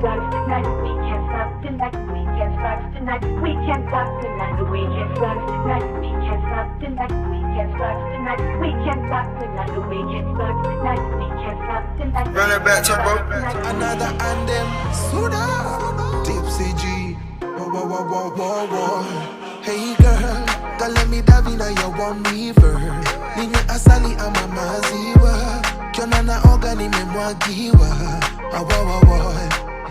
start tonight. We can't stop tonight. We can't stop tonight. We can't stop tonight. We can't stop tonight. We can't stop tonight. We can't stop tonight. We can't stop tonight. We can't stop tonight. We can't stop tonight. Run it back, Turbo. Another anthem, Suda, Tipsy G. Whoa. Hey girl, let me dive in your warm river. Ninyo asali ama maziwa, kiona na oga nimemwagiwa.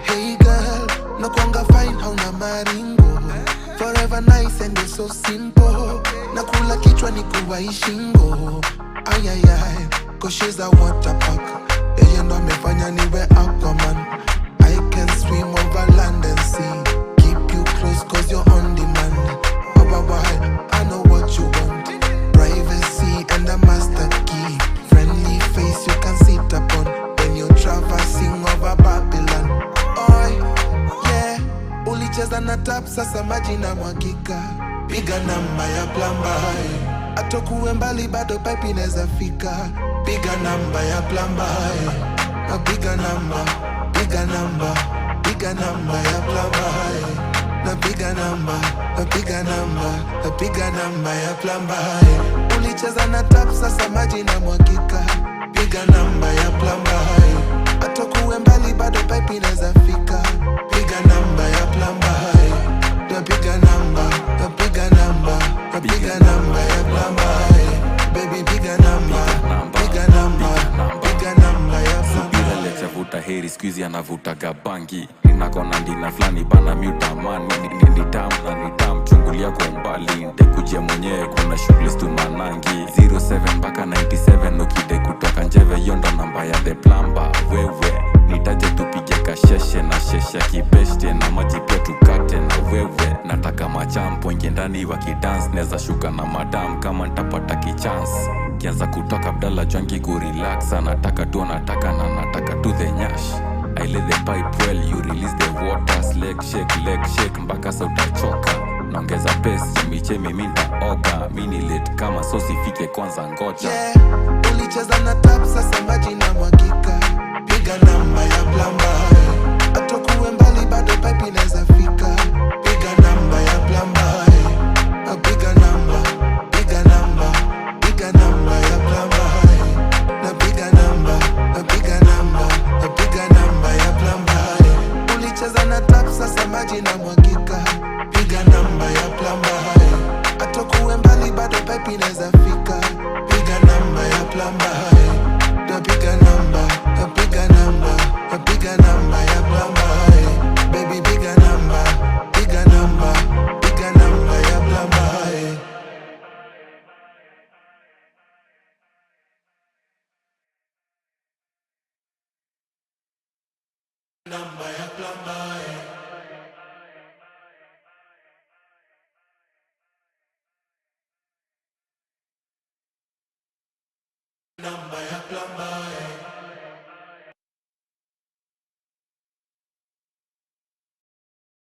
Hey girl, no kwanga fine hauna maringo. Forever nice and you're so simple. Nakula kichwa ni kuwai shingo. Ay, cause she's a water park. Yeah, you know me fanya niwe Aquaman. I can swim over land and sea. Keep you close cause you're on demand. I know what you want. Privacy and a master key. Friendly face you can sit upon when you're traversing over Babylon. Yeah, ulicheza na tap sasa maji na mwagika. Piga namba ya Plumber. Atokuwe mbali bado pipe inaweza fika. Piga namba ya Plumber. Piga namba ya Plumber. Piga namba ya Plumber. Ulicheza na tap sasa maji na mwagika. Piga namba ya Plumber. Atokuwe mbali bado pipe inaweza fika. Piga namba ya Plumber. Piga namba ya Plumber. Baby piga namba ya Plumber. Lecha vuta heri squeeze anavutaga bangi. Ninakona ndina flani bana miutamani. Ni tam chungulia kwa mbali. Ndekujia mwenyewe kuna shughuli stu manangi. 07 mpaka 97 ukide kutoka njeve yondo namba ya the Plumber. Wewe nitaje tupige kasheshe na sheshe kibeshte na maji pia tukate na wewe. Nataka machampo inge ndani wakidance. Neza shuka na madam kama ntapata kichance. Kianza kutoka Abdalla jwangi kurelax. Nataka tu the nyash. I let the pipe well, you release the waters. Leg shake mpaka sa utachoka. Naongeza pace, chemi minta oga. Mini late kama so sifike kwanza ngoja. Yeah, ulicheza na tap sasa maji na mwagika. Piga namba ya Plumber. Atokuwe mbali bado pipe inaweza fika. Piga namba ya Plumber. Piga namba ya Plumber. Piga namba ya Plumber. Ulicheza na tap sasa maji na mwagika. Piga namba ya Plumber. Atokuwe mbali bado pipe inaweza fika. Piga namba ya Plumber. Piga namba ya Plumber. Baby piga namba ya Plumber. Namba ya Plumber.